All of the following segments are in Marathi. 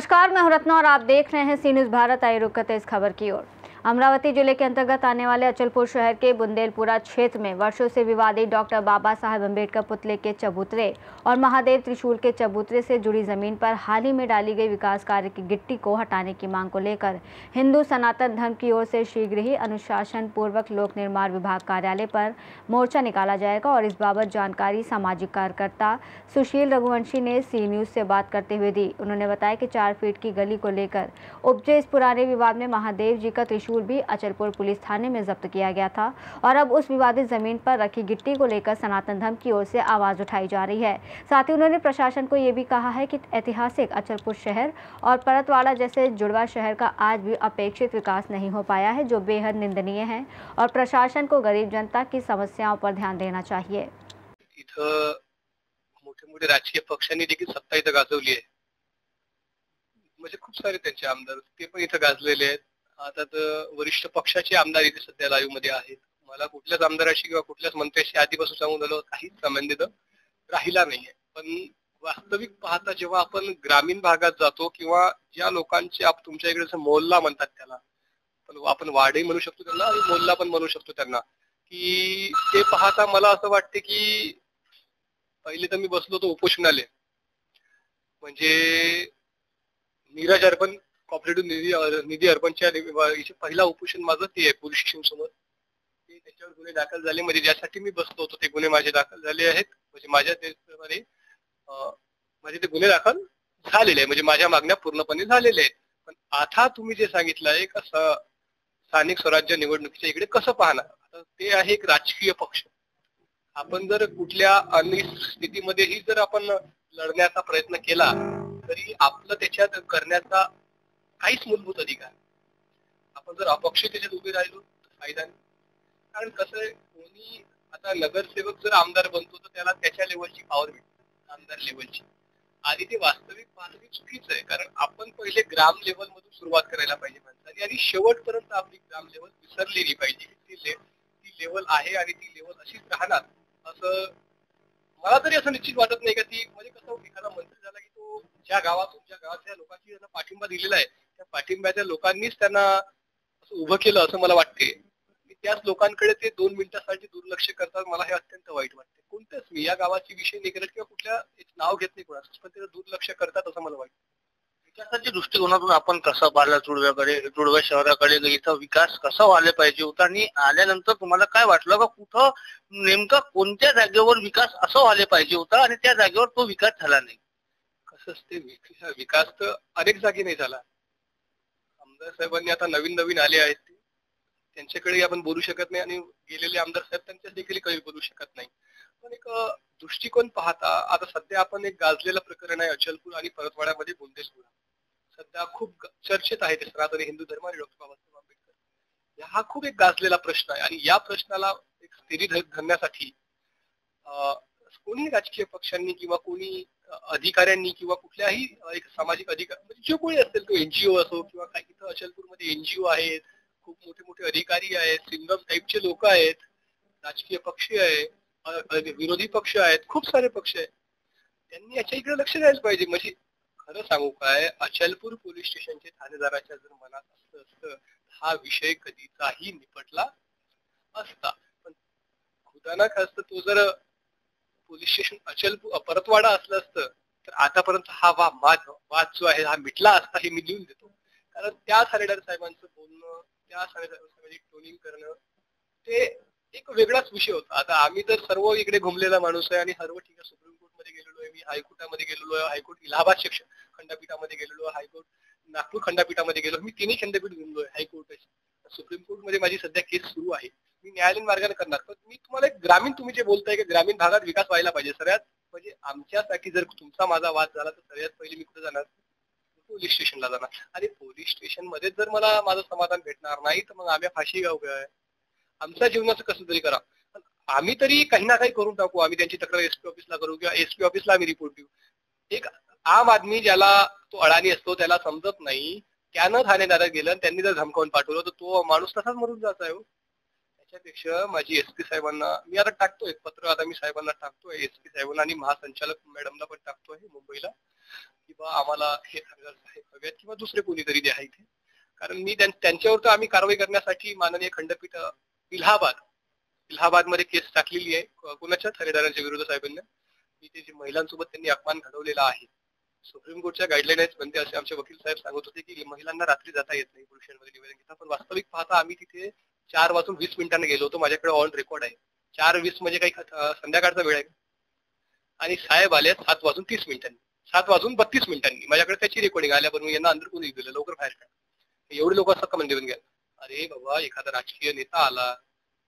नमस्कार, मैं हूं रत्ना और आप देख रहे हैं सी न्यूज़ भारत। आइए रुक करते हैं इस खबर की ओर। अमरावती जिले के अंतर्गत आने वाले अचलपुर शहर के बुंदेलपुरा क्षेत्र में वर्षों से विवादित डॉक्टर बाबा साहेब अम्बेडकर पुतले के चबूतरे और महादेव त्रिशूल के चबूतरे से जुड़ी जमीन पर हाल ही में डाली गई विकास कार्य की गिट्टी को हटाने की मांग को लेकर हिंदू सनातन धर्म की ओर से शीघ्र ही अनुशासन पूर्वक लोक निर्माण विभाग कार्यालय पर मोर्चा निकाला जाएगा। और इस बाबत जानकारी सामाजिक कार्यकर्ता सुशील रघुवंशी ने सी न्यूज़ से बात करते हुए दी। उन्होंने बताया कि 4 फीट की गली को लेकर उपजे इस पुराने विवाद में महादेव जी का त्रिशूल भी अचलपुर पुलिस थाने में जब्त किया गया था और अब उस विवादित जमीन पर रखी गिट्टी को लेकर सनातन धर्म की ओर से आवाज उठाई जा रही है। साथ ही उन्होंने प्रशासन को ये भी कहा है कि ऐतिहासिक अचलपुर शहर और परतवाड़ा जैसे जुड़वा शहर का आज भी अपेक्षित विकास नहीं हो पाया है, जो बेहद निंदनीय है और प्रशासन को गरीब जनता की समस्याओं पर ध्यान देना चाहिए। मोठे मोठे राजकीय पक्षांनी देखील सत्ता इथं गाजवली आहे। म्हणजे खूप सारे त्यांचे आमदार ते पण इथं गाजलेले आहेत। आता तर वरिष्ठ पक्षाचे आमदार इथे सध्या लाईव्ह मध्ये आहेत। मला कुठल्याच आमदाराशी किंवा कुठल्याच मंत्र्याशी आधीपासून सांगून झालं काहीच संबंधित राहिला नाहीये। पण वास्तविक पाहता जेव्हा आपण ग्रामीण भागात जातो किंवा ज्या लोकांचे तुमच्या इकडे मोहल्ला म्हणतात त्याला, पण आपण वाडे म्हणू शकतो त्यांना आणि मोहल्ला पण म्हणू शकतो त्यांना, की ते पाहता मला असं वाटते की पहिले तर मी बसलो तो उपोषणाले, म्हणजे नीरज अर्पण कॉपरेटिव्ह निधी अर्पणच्या पहिला उपोषण माझं ते आहे पोलीस स्टेशन समोर। ते त्याच्यावर गुन्हे दाखल झाले, म्हणजे ज्यासाठी मी बसलो होतो ते गुन्हे माझे दाखल झाले आहेत। म्हणजे माझे ते गुन्हे दाखल झालेले आहे, म्हणजे माझ्या मागण्या पूर्णपणे झालेल्या आहेत। पण आता तुम्ही जे सांगितलं आहे कसं स्थानिक स्वराज्य निवडणुकीच्या इकडे कसं पाहणार, आता ते आहे एक राजकीय पक्ष। आपण जर कुठल्या स्थितीमध्येही जर आपण लढण्याचा प्रयत्न केला तरी आपलं त्याच्यात करण्याचा काहीच मूलभूत अधिकार, आपण जर अपक्ष त्याच्यात उभे राहिलो तर फायदा नाही। कारण कसं आहे, कोणी आता नगरसेवक जर आमदार बनतो तर त्याला त्याच्या लेवलची पॉवर भेटते, आमदार लेवलची। आणि ते वास्तविक पाहणे चुकीचं आहे, कारण आपण पहिले ग्राम लेवल मधून सुरुवात करायला पाहिजे माणसाने आणि शेवटपर्यंत आपली ग्राम लेवल विसरलेली पाहिजे। ती लेवल आहे आणि ती लेवल अशीच राहणार असं मला तरी असं निश्चित वाटत नाही का ती, म्हणजे कसं एखादा मंत्री झाला की तो ज्या गावातल्या लोकांची त्यांना पाठिंबा दिलेला आहे त्या पाठिंब्याच्या लोकांनीच त्यांना असं उभं केलं असं मला वाटते। त्याच लोकांकडे ते 2 मिनिटांसाठी दुर्लक्ष करतात, मला हे अत्यंत वाईट वाटते। कोणतेच मी या गावाची विषय नाही करत किंवा कुठल्या नाव घेत नाही कोणाचं, पण ते दुर्लक्ष करतात असं मला वाटतं। विकासाच्या दृष्टिकोनातून आपण कसं पाहिलं जुडव्या शहराकडे इथं विकास कसा व्हायला पाहिजे होता आणि आल्यानंतर तुम्हाला काय वाटलं का कुठं नेमका कोणत्या जागेवर विकास असं व्हायला पाहिजे होता आणि त्या जागेवर तो विकास झाला नाही? कसं असते, विकास तर अनेक जागी नाही झाला। आमदार साहेबांनी आता नवीन आले आहेत, त्यांच्याकडे आपण बोलू शकत नाही आणि गेलेले आमदार साहेब त्यांच्या देखील काही बोलू शकत नाही। पण एक दृष्टिकोन पाहता आता सध्या आपण एक गाजलेलं प्रकरण आहे अचलपूर आणि परतवाड्यामध्ये बुंदेलपुरा, सध्या खूप चर्चेत आहे ते सनातनी हिंदू धर्म आणि डॉक्टर बाबासाहेब आंबेडकर। हा खूप एक गाजलेला प्रश्न आहे आणि या प्रश्नाला एक स्थिरी धरण्यासाठी कोणी राजकीय पक्षांनी किंवा कोणी अधिकाऱ्यांनी किंवा कुठल्याही एक सामाजिक अधिकार म्हणजे जो कोणी असेल तो एनजीओ असो किंवा काही इथं अचलपूरमध्ये एनजीओ आहेत, खूप मोठे अधिकारी आहेत, सिंगम टाईपचे लोक आहेत, राजकीय पक्ष आहे, विरोधी पक्ष आहेत, खूप सारे पक्ष आहेत, त्यांनी याच्या इकडे लक्ष द्यायला पाहिजे। म्हणजे खरं सांगू काय, अचलपूर पोलीस स्टेशनचे ठाणेदाराच्या जर मनात असतं हा विषय कधीचाही निपटला असता। पण खुदाना खास्त तो जर पोलीस स्टेशन अचलपूर परतवाडा असलं असतं तर आतापर्यंत हा वाद जो आहे हा मिटला असता, हे मी लिहून देतो। कारण त्या थानेदार साहेबांचं बोलणं, त्या थानेदार साहेबांची टोनिंग करणं ते एक वेगळाच विषय होता। आता आम्ही तर सर्व इकडे घुमलेला माणूस आहे आणि सर्व ठिकाणी सुप्रीम कोर्ट मध्ये गेलेलो आहे, मी हायकोर्टामध्ये गेलेलो आहे, हायकोर्ट इलाहाबाद सेक्शन खंडपीठामध्ये गेलेलो आहे, हायकोर्ट नागपूर खंडपीठामध्ये गेलो, मी तिन्ही खंडपीठ घुमलोय, हायकोर्ट सुप्रीम कोर्ट मध्ये माझी सध्या केस सुरू आहे, मी न्यायालयीन मार्गाने करणार। पण मी तुम्हाला एक ग्रामीण तुम्ही जे बोलताय की ग्रामीण भागात विकास व्हायला पाहिजे, सगळ्यात म्हणजे आमच्यासाठी जर तुमचा माझा वाद झाला तर सगळ्यात पहिले मी कुठे जाणार, पोलीस स्टेशनला जाणार। आणि पोलीस स्टेशन मध्ये जर मला माझं समाधान भेटणार नाही तर मग आम्ही फाशी गाव काय आमच्या जीवनाचं कसं तरी करा, आम्ही तरी काही ना काही करून टाकू। आम्ही त्यांची तक्रार एसपी ऑफिसला करू किंवा एसपी ऑफिसला आम्ही रिपोर्ट देऊ। एक आम आदमी ज्याला तो अडाणी असतो त्याला समजत नाही, त्यानं ठाणेदारात गेलं त्यांनी जर धमकावून पाठवलं तर तो माणूस तसाच मरून जात आहे। त्याच्यापेक्षा माझी एसपी साहेबांना मी आता टाकतोय पत्र, आता मी साहेबांना टाकतोय, एसपी साहेबांना आणि महासंचालक मॅडमला पण टाकतोय मुंबईला, की बा आम्हाला हे खासदार साहेब हवेत किंवा दुसरे कोणीतरी द्या इथे. कारण मी त्यांच्यावर तर आम्ही कारवाई करण्यासाठी माननीय खंडपीठ इलाहाबाद मध्ये केस टाकलेली आहे. कोणाच्या ठाणेदारांच्या विरोधात साहेबांना, की ते जे महिलांसोबत त्यांनी अपमान घडवलेला आहे. सुप्रीम कोर्टच्या गाईडलाईन्स बनते असे आमचे वकील साहेब सांगत होते की महिलांना रात्री जाता येत नाही पुरुषांमध्ये निवेदन घेता, पण वास्तविक पाहता आम्ही तिथे 4:20 गेलो होतो. माझ्याकडे ऑन रेकॉर्ड आहे. 4:20 म्हणजे काही संध्याकाळचा वेळ आहे. आणि साहेब आले 7:30 7:32 माझ्याकडे त्याची रेकॉर्डिंग आल्याबरोबर यांना अंदर कोणी दिलं, लवकर बाहेर काढ. एवढे लोक असतात का म्हणजे निवेदन घ्या. अरे बाबा, एखादा राजकीय नेता आला,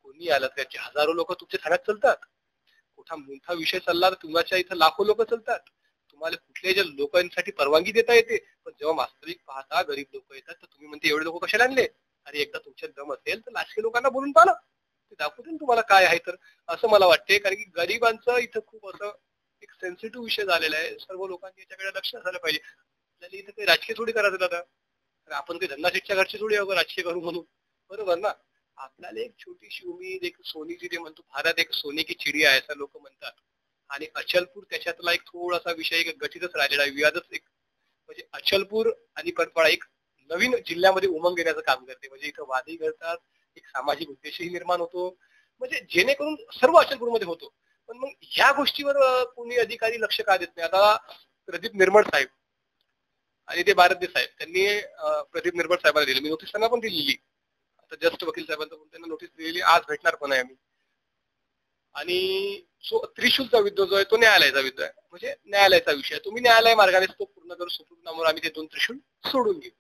कोणी आला, त्याचे हजारो लोक तुमच्या ठाण्यात चालतात. कुठला मोठा विषय चालला तर तुमच्या इथं लाखो लोक चालतात. तुम्हाला कुठल्याही ज्या लोकांसाठी परवानगी देता येते, पण जेव्हा वास्तविक पाहता गरीब लोक येतात तर तुम्ही म्हणते एवढे लोक कशाला आणले. अरे एकदा तुमच्यात दम असेल तर लाचके लोकांना बोलून पाहा, ते दाखवतील तुम्हाला काय आहे. तर असं मला वाटते, कारण की गरिबांचं इथं खूप असं एक सेन्सिटिव्ह विषय झालेला आहे. सर्व लोकांनी याच्याकडे लक्ष असायला पाहिजे. आपल्याला इथं काही राजकीय थोडी करायचं दादा, आपण काही धंदा शेठच्या घरची थोडी राजकीय करू म्हणून, बरोबर ना. आपल्याला एक छोटीशी उमेद, एक सोनीची ते म्हणतो भारत एक सोने की चिडिया आहे असं लोक म्हणतात. आणि अचलपूर त्याच्यातला एक थोडासा विषय गटीतच राहिलेला आहे, विवादच एक. म्हणजे अचलपूर आणि परतवाडा एक नवीन जिल्ह्यामध्ये उमंग घेण्याचं काम करते. म्हणजे इथं वादही घडतात, एक सामाजिक उद्देशही निर्माण होतो, म्हणजे जेणेकरून सर्व अचलपूरमध्ये होतो. पण मग ह्या गोष्टीवर कोणी अधिकारी लक्ष का देत नाही. आता प्रदीप निर्मळ साहेब आणि ते भारद्वाज साहेब, त्यांनी प्रदीप निर्मळ साहेबांना दिली, मी नोटीस त्यांना पण दिलेली. आता जस्ट वकील साहेबांना त्यांना नोटीस दिलेली, आज भेटणार पण आहे आम्ही. आणि जो त्रिशूलचा विद्रोह जो आहे तो न्यायालयाचा विद्रोह आहे, म्हणजे न्यायालयाचा विषय. तुम्ही न्यायालय मार्गाने तो पूर्ण करू, सुपूर्णावर आम्ही ते 2 त्रिशूल सोडून घेऊ.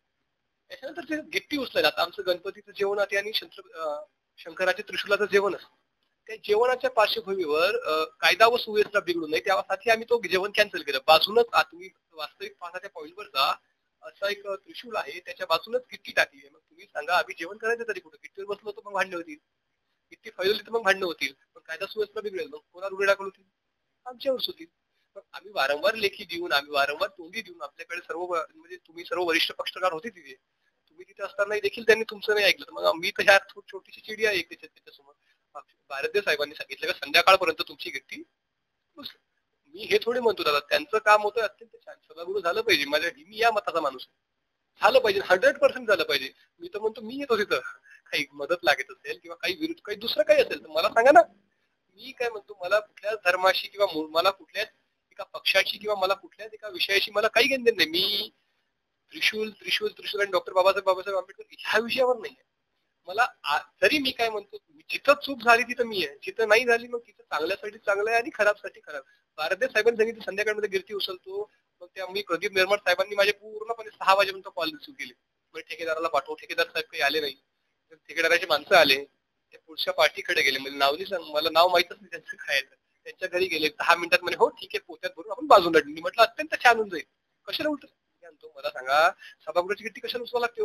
त्याच्यानंतर ते गिट्टी उचलायला, आता आमचं गणपतीचं जेवण आहे आणि शंकराच्या त्रिशूलाचं जेवण असतं. त्या जेवणाच्या पार्श्वभूमीवर कायदा व सुव्यवस्था बिघडू नये त्यासाठी आम्ही तो जेवण कॅन्सल केलं. बाजूनच तुम्ही वास्तविक पाहता त्या पॉईंटवर जा, असा एक त्रिशूल आहे, त्याच्या बाजूनच गिट्टी टाकली आहे. मग तुम्ही सांगा, आम्ही जेवण करायचं तरी कुठं, गिट्टीवर बसलो तर मग भांडणं होतील, गिट्टी फैलवली तर मग भांडणं होतील, पण कायदा सुव्यवस्था बिघडेल, मग कोणावर उडी टाकल होतील, आमच्यावरच होतील. मग आम्ही वारंवार लेखी देऊन, आम्ही वारंवार तोंडी देऊन, आपल्याकडे सर्व म्हणजे तुम्ही सर्व वरिष्ठ पक्षकार होते तिथे, तुम्ही तिथे असतानाही देखील त्यांनी तुमचं नाही ऐकलं. मग मी तर ह्या छोटीशी चिडी आहे त्याच्यासमोर. भारद्वाज साहेबांनी सांगितलं का संध्याकाळपर्यंत तुमची गिट्टी. मी हे थोडे म्हणतो दादा, त्यांचं काम होतं अत्यंत छान, सभागृह झालं पाहिजे. मी या मताचा माणूस झालं पाहिजे, 100% झालं पाहिजे. मी तर म्हणतो, मी येतो तिथं, काही मदत लागत असेल किंवा काही विरुद्ध काही दुसरं काही असेल तर मला सांगा ना. मी काय म्हणतो, मला कुठल्याच धर्माशी किंवा मला कुठल्याच एका पक्षाची किंवा मला कुठल्याच एका विषयाशी मला काही घेणं नाही. मी त्रिशूल आणि डॉक्टर बाबासाहेब आंबेडकर ह्या विषयावर नाही आहे मला. जरी मी काय म्हणतो, जिथं चूक झाली तिथं मी आहे, जिथं नाही झाली मग तिथं चांगल्यासाठी चांगलं आहे आणि खराबसाठी खराब. भारद्वाज साहेबांनी सांगितलं संध्याकाळमध्ये गिरती उचलतो, मग त्या मी प्रदीप निर्मळ साहेबांनी माझे पूर्णपणे 6 वाजेपर्यंत कॉल रिसिव्ह केले. म्हणजे ठेकेदाराला पाठव, ठेकेदार साहेब काही आले नाही. ठेकेदाराचे माणसं आले, ते पुढच्या पार्टीकडे गेले, म्हणजे नाव नाही सांग, मला नाव माहितच नाही त्यांचं काय. त्यांच्या घरी गेले, 10 मिनिटात म्हणे हो ठीक आहे, पोत्यात भरून आपण बाजूला. मी म्हटलं अत्यंत छान होऊन जाईल, कशाला उलट आणतो मला सांगा, सभागृहाची गिट्टी कशाला उचलावं लागते.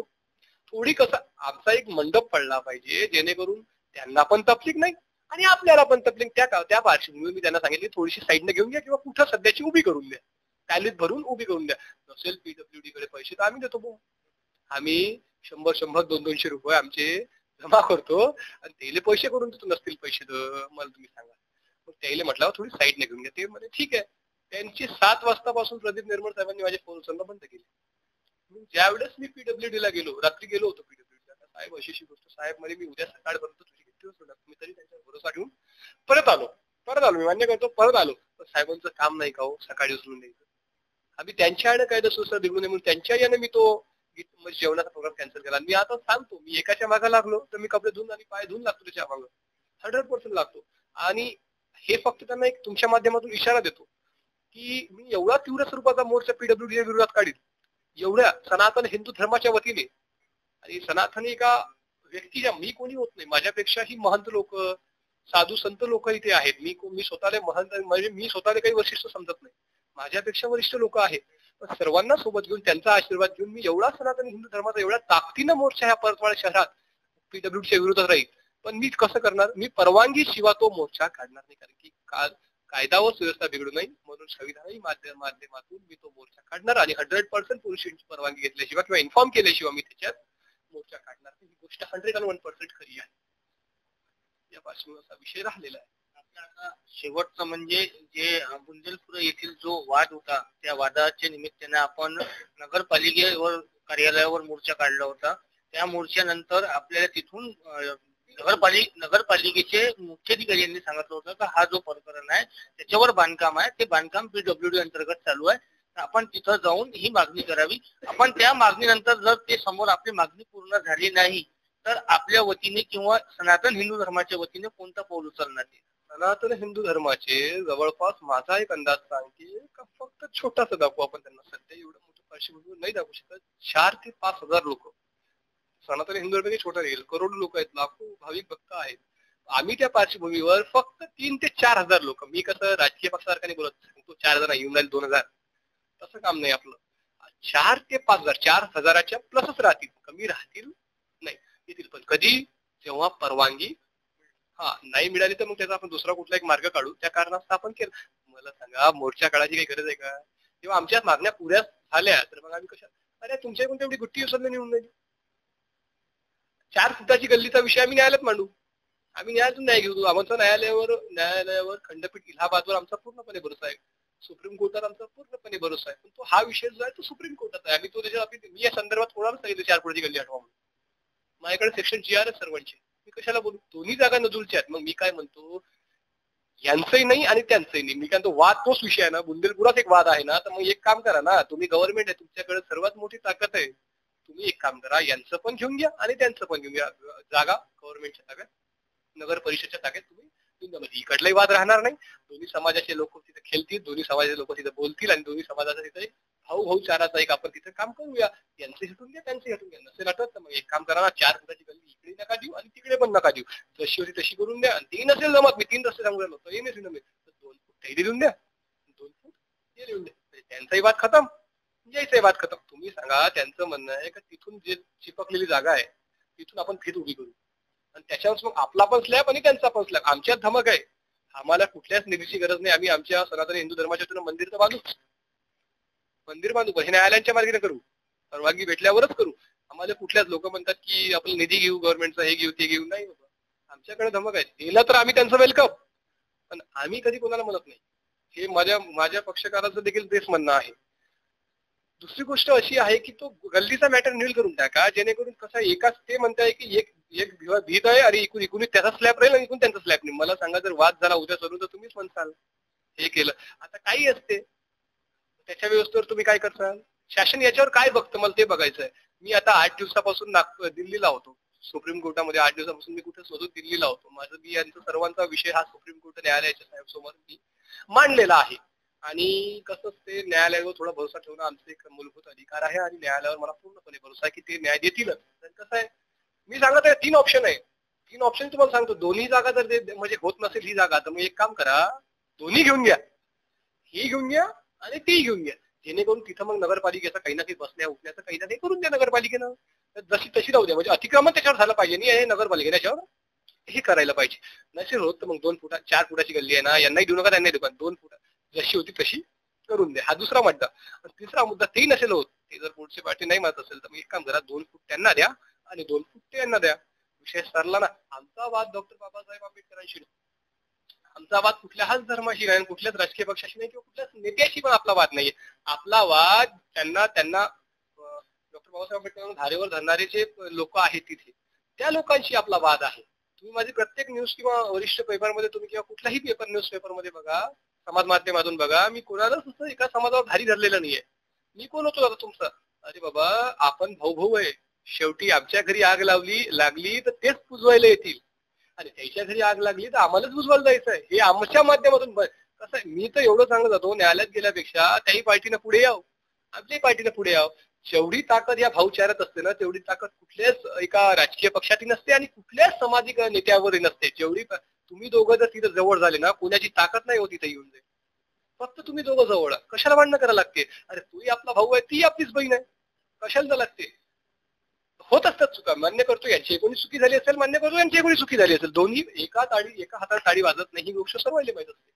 थोडी कसं आमचा एक मंडप पडला पाहिजे, जेणेकरून त्यांना पण तकलीफ नाही आणि आपल्याला पण तकलीफ. त्या पार्श्वभूमीवर मी त्यांना सांगितले थोडीशी साईडने घेऊन घ्या किंवा कुठं सध्याची उभी करून द्या, टॅलीत भरून उभी करून द्या. नसेल पीडब्ल्यूडी कडे पैसे तर आम्ही देतो. आम्ही 100 200 रुपये आमचे जमा करतो आणि त्याला पैसे करून देतो. नसतील पैसे तर मला तुम्ही सांगा. मग त्याला म्हटलं थोडी साईडने घेऊन घ्या. ते म्हणजे ठीक आहे. त्यांची 7 वाजतापासून प्रदीप निर्मळ साहेबांनी माझे फोन उचलणं बंद केले. ज्यावेळेस मी पीडब्ल्यूडी ला गेलो, रात्री गेलो होतो पीडब्ल्यूडी ला, साहेब अशी गोष्ट, साहेब म्हणे मी उद्या सकाळपर्यंत तुझी गिट्टी उचलणार. मी तरी त्यांच्यावर भरोसा ठेवून परत आलो. मी मान्य करतो, परत आलो. पण साहेबांचं काम नाही का हो सकाळी उचलून द्यायचं. आम्ही त्यांच्या यानं कायदा सुद्धा बिघडू नये म्हणून त्यांच्या यानं मी तो जेवणाचा प्रोग्राम कॅन्सल केला. मी आता सांगतो, मी एकाच्या मागे लागलो तर मी कपडे धुवून आणि पाय धुवून लागतो त्याच्या मागं, 100% लागतो. आणि हे फक्त त्यांना एक तुमच्या माध्यमातून इशारा देतो की मी एवढा तीव्र स्वरूपाचा मोर्चा पीडब्ल्यूडी विरोधात काढील, एवढ्या सनातन हिंदू धर्माच्या वतीने. आणि सनातनी एका व्यक्तीच्या, मी कोणी होत नाही, माझ्यापेक्षाही महंत लोक, साधू संत लोक इथे आहेत. मी स्वतःला महंत म्हणजे मी स्वतःला काही वरिष्ठ समजत नाही, माझ्यापेक्षा वरिष्ठ लोक आहेत. सर्वांना सोबत घेऊन त्यांचा आशीर्वाद घेऊन मी एवढा सनातन हिंदू धर्माचा एवढ्या ताकदीनं मोर्चा ह्या परतवाडा शहरात पीडब्ल्यूडीच्या विरोधात राहील. पण मी कसं करणार, मी परवानगी शिवाय तो मोर्चा काढणार नाही. कारण की कायदा व सुव्यवस्था बिघडू नये म्हणून संविधानाच्या माध्यमातून मी तो मोर्चा काढणार आणि 100% पोलिसांची परवानगी घेतल्याशिवाय किंवा इन्फॉर्म केल्याशिवाय मी त्याच्यात मोर्चा काढणार. ही गोष्ट 101% खरी आहे. या पार्श्वभूमीवर विषय राहिलेला आहे. आता शेवटचं म्हणजे जे बुंदेलपुरा येथील जो वाद होता, त्या वादाच्या निमित्ताने आपण नगरपालिकेवर कार्यालयावर मोर्चा काढला होता. त्या मोर्चानंतर आपल्याला तिथून नगरपालिकेचे मुख्याधिकारी यांनी सांगितलं होतं की हा जो प्रकरण आहे त्याच्यावर बांधकाम आहे, ते बांधकाम PWD अंतर्गत चालू आहे, तर आपण तिथं जाऊन ही मागणी करावी. आपण त्या मागणीनंतर जर ते समोर आपली मागणी पूर्ण झाली नाही तर आपल्या वतीने किंवा सनातन हिंदू धर्माच्या वतीने कोणता पाऊल उचलणार? सनातन हिंदू धर्माचे जवळपास माझा एक अंदाज सांगते का फक्त छोटासा दाखवू आपण त्यांना, सध्या एवढं मोठं पार्श्वभूमी नाही दाखवू शकत. 4 ते 5 हजार लोक सनातन हिंदू धर्म छोटा राहील, करोडो लोक आहेत, लाखो भाविक भक्त आहेत. आम्ही त्या पार्श्वभूमीवर फक्त 3 ते 4 हजार लोक, मी कसं राजकीय पक्षासारखा नाही बोलत, तो 4 हजार येऊन राहील 2000 तसं काम नाही आपलं. 4 ते 5 हजार, 4,000च्या प्लसच राहतील, कमी राहतील नाही, येतील. पण कधी? जेव्हा परवानगी नाही मिळाली तर मग त्याचा आपण दुसरा कुठला एक मार्ग काढू. त्या कारणास्तव आपण केलं. मला सांगा, मोर्चा काढायची काही गरज आहे का? जेव्हा आमच्या मागण्या पुऱ्या झाल्या तर मग आम्ही कशा, अरे तुमच्याकडून तेवढी गुट्टी उसरली निघून जाईल. 4 फुटाची गल्लीचा विषय आम्ही न्यायालयात मांडू, आम्ही न्यायालयातून न्याय घेऊ. आमचा न्यायालयावर खंडपीठ इलाहाबादवर आमचा पूर्णपणे भरोसा आहे, सुप्रीम कोर्टात आमचा पूर्णपणे भरोसा आहे. पण तो हा विषय जो आहे तो सुप्रीम कोर्टात आहे. आम्ही तो त्याच्या मी या संदर्भात कोणाला सांगितलं 4 फुटाची गल्ली हटवा म्हणून? माझ्याकडे सेक्शन GR आहे सर्वांचे, मी कशाला बोलू? दोन्ही जागा नजूलच्या आहेत. मग मी काय म्हणतो, यांचंही नाही आणि त्यांचंही नाही. मी काय म्हणतो, वाद तोच विषय आहे ना, बुंदेलपुरात एक वाद आहे ना, तर मग एक काम करा ना, तुम्ही गव्हर्नमेंट आहे, तुमच्याकडे सर्वात मोठी ताकद आहे, तुम्ही एक काम करा, यांचं पण घेऊन घ्या आणि त्यांचं पण घेऊन घ्या. जागा गव्हर्नमेंटच्या ताब्यात, नगर परिषदच्या ताब्यात तुम्ही इकडलाही वाद राहणार नाही. दोन्ही समाजाचे लोक तिथे खेळतील, दोन्ही समाजाचे लोक तिथे बोलतील आणि दोन्ही समाजाचा तिथे भाऊ चाराचा एक आपण तिथे काम करूया. यांचे हटून घ्या, त्यांचे हटून घ्या. नसेल हटत तर मग एक काम करा ना, 4 फुटाची गल्ली इकडे नका देऊ आणि तिकडे पण नका देऊ, जशी होती तशी करून द्या. आणि ती नसेल जमत, मी 3 रस्ते सांगू राहिलो, तरी नसेल जमत तर 2 फूट थैली देऊन द्या, 2 फूट हे देऊन द्या. त्यांचाही वाद खतम, यायचाही वाद खतम. तुम्ही सांगा, त्यांचं म्हणणं आहे का तिथून जे चिपकलेली जागा आहे तिथून आपण फिट उभी करू आणि त्याच्यावर मग आपला पण स्लॅब आणि त्यांचा पण स्लॅब. आमच्यात धमक आहे, आम्हाला कुठल्याच निधीची गरज नाही. आम्ही आमच्या सनातन हिंदू धर्माच्या मंदिर तर बांधू, मंदिर बांधू, पण हे न्यायालयांच्या मार्गाने करू, परवानगी भेटल्यावरच करू. आम्हाला कुठल्याच लोक म्हणतात की आपण निधी घेऊ गव्हर्नमेंटचा, हे घेऊ ते घेऊ, नाही बाबा, आमच्याकडे धमक आहे. दिला तर आम्ही त्यांचं वेलकम, पण आम्ही कधी कोणाला म्हणत नाही. हे माझ्या पक्षकाराचं देखील तेच म्हणणं आहे. दुसरी गोष्ट अशी आहे की तो गल्लीचा मॅटर नील करून टाका, जेणेकरून कसं एकाच ते म्हणताय की एक भीत आहे आणि इकून त्याचा स्लॅब राहील आणि इकून त्यांचा स्लॅब नाही. मला सांगा, जर वाद झाला उद्या सरून तर तुम्हीच म्हणसाल हे केलं. आता काही असते त्याच्या व्यवस्थेवर तुम्ही काय करसाल? शासन याच्यावर काय बघतं मला ते बघायचं आहे. मी आता 8 दिवसापासून दिल्लीला होतो, सुप्रीम कोर्टामध्ये 8 दिवसापासून मी कुठे शोधून दिल्लीला होतो. माझं मी यांचा सर्वांचा विषय हा सुप्रीम कोर्ट न्यायालयाच्या साहेब समोर मी मांडलेला आहे. आणि कसं ते न्यायालयावर थोडा भरोसा ठेवणं आमचा एक मूलभूत अधिकार आहे आणि न्यायालयावर मला पूर्णपणे भरोसा आहे की ते न्याय देतीलच. तर कसं आहे, मी सांगत आहे 3 ऑप्शन आहे, 3 ऑप्शन तुम्हाला सांगतो. दोन्ही जागा जर म्हणजे होत नसेल ही जागा, तर मग एक काम करा, दोन्ही घेऊन घ्या, ही घेऊन घ्या आणि ती घेऊन घ्या, जेणेकरून तिथं मग नगरपालिकेचा काही ना काही बसण्या उठण्याचं काही ना काही करून द्या नगरपालिकेनं. जशी तशी राहू द्या, म्हणजे अतिक्रमण त्याच्यावर झालं पाहिजे नाही, हे नगरपालिकेने त्याच्यावर हे करायला पाहिजे. नसेल होत तर मग 4 फुटाची गल्ली आहे ना, यांनाही देऊ नका, त्यांनाही देऊ, 2 फुट जशी होती तशी करून द्या. हा दुसरा मुद्दा. तिसरा मुद्दा, तेही नसेल होत, ते जर पुढची पार्टी नाही मानत असेल तर मग एक काम करा, 2 फूट त्यांना द्या आणि 2 फूट ते यांना द्या. विषय सरला ना. आमचा वाद डॉक्टर बाबासाहेब आंबेडकरांशी नाही, आमचा वाद कुठल्याच धर्माशी नाही, कुठल्याच राजकीय पक्षाशी नाही किंवा कुठल्याच नेत्याशी पण आपला वाद नाहीये. आपला वाद त्यांना डॉक्टर बाबासाहेब आंबेडकर धारेवर धरणारे जे लोक आहेत तिथे त्या लोकांशी आपला वाद आहे. तुम्ही माझी प्रत्येक न्यूज किंवा वरिष्ठ पेपरमध्ये तुम्ही किंवा कुठलाही पेपर न्यूज पेपरमध्ये बघा, समाज माध्यमातून बघा, मी कोणालाच असं एका समाजावर धारी धरलेलं नाहीये. मी कोण होतो आता तुमचा? अरे बाबा, आपण भाऊ आहे. शेवटी आमच्या घरी आग लागली तर तेच बुजवायला येतील आणि त्याच्या घरी आग लागली तर आम्हालाच बुजवायला जायचं आहे. हे आमच्या माध्यमातून कसं आहे, मी तर एवढं सांगत जातो, न्यायालयात गेल्यापेक्षा त्याही पार्टीनं पुढे यावं, आमच्याही पार्टीनं पुढे यावं. जेवढी ताकद या भाऊचारात असते ना, तेवढी ताकद कुठल्याच एका राजकीय पक्षातही नसते आणि कुठल्याच सामाजिक नेत्यावरही नसते. जेवढी तुम्ही दोघं जर तिथं जवळ झाले ना, कोणाची ताकद नाही होती तिथे येऊन जाईल. फक्त तुम्ही दोघं जवळ, कशाला भांडणं करायला लागते? अरे तूही आपला भाऊ आहे, ती आपलीच बहीण आहे, कशाला लागते? होत असतात चुका, मान्य करतो, यांची कोणी चुकी झाली असेल मान्य करतो, यांची कोणी चुकी झाली असेल, दोन्ही एका हातात ताळी वाजत नाही, ही गोष्ट सर्वांना माहित असते.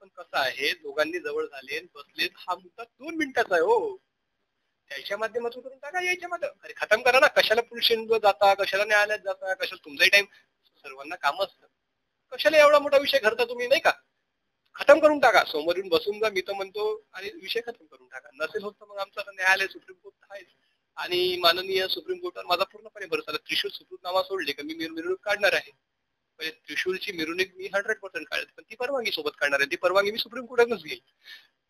पण कसं आहे, दोघांनी जवळ झाले बसलेत, हा मुद्दा 2 मिनिटाचा आहे हो. त्याच्या माध्यमातून करून टाका, याच्या माध्यमातून अरे खतम करा ना. कशाला पोलीस स्टेशनवर जाता, कशाला न्यायालयात जाता, कशाला? तुमचाही टाइम, सर्वांना काम असतं. कशाला एवढा मोठा विषय घडता तुम्ही, नाही का? खतम करून टाका, समोर येऊन बसून जा, मी तर म्हणतो, आणि विषय खतम करून टाका. नसेल होत तर मग आमचं आता न्यायालय, सुप्रीम कोर्ट आहेच, आणि माननीय सुप्रीम कोर्टावर माझा पूर्णपणे भरोसा आहे. त्रिशूल सुपूतनामा सोडले का मी मिरवणूक काढणार आहे. म्हणजे त्रिशूलची मिरवणूक मी 100% काढेल, पण ती परवानगी सोबत काढणार आहे. ती परवानगी मी सुप्रीम कोर्टातच घेईल.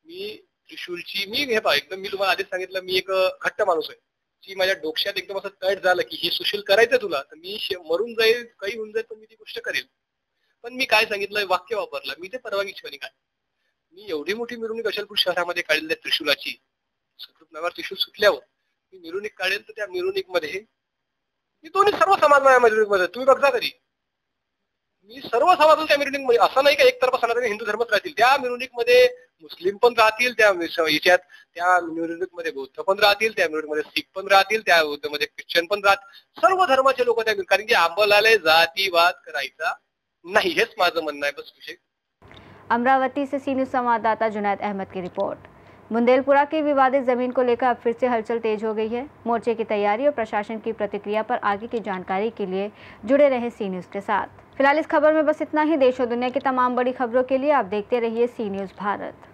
मी त्रिशूलची हे पहा, एकदम मी तुम्हाला आधीच सांगितलं, मी एक घट्ट माणूस आहे. की माझ्या डोक्यात एकदम असं तट झालं की हे सुशील करायचं तुला, तर मी मरून जाईल, काही होऊन जाईल, पण मी ती गोष्ट करेल. पण मी काय सांगितलं, वाक्य वापरलं, मी ते परवानगी शिवाय काय. मी एवढी मोठी मिरवणूक अचलपूर शहरामध्ये काढली आहे त्रिशूलाची. सुकृतनगर त्रिशूल सुटल्यावर मी मिरवणूक काढेल, तर त्या मिरवणुकीमध्ये मी दोन्ही सर्व समाज माझ्या मिरवणुकीमध्ये, तुम्ही बघता कधी मी सर्व समाजाला त्या मिरवणुकीमध्ये, असं नाही का एकतर्फा सनातनी हिंदू धर्मच राहतील. त्या मिरवणुकीमध्ये मुस्लिम पण राहतील, त्या याच्यात त्या मिरवणुकीमध्ये बौद्ध पण राहतील, त्या मिरवणुकीमध्ये शीख पण राहतील, त्या मध्ये ख्रिश्चन पण राहतील, सर्व धर्माचे लोक त्या, कारण की आंबोलाले जातीवाद करायचा नहीं, हेच माझं म्हणणं आहे, बस विषय। अमरावती से सी न्यूज़ संवाददाता जुनैद अहमद की रिपोर्ट। बुंदेलपुरा की विवादित जमीन को लेकर अब फिर से हलचल तेज हो गई है। मोर्चे की तैयारी और प्रशासन की प्रतिक्रिया पर आगे की जानकारी के लिए जुड़े रहे सी न्यूज़ के साथ। फिलहाल इस खबर में बस इतना ही। देश और दुनिया की तमाम बड़ी खबरों के लिए आप देखते रहिए सी न्यूज़ भारत।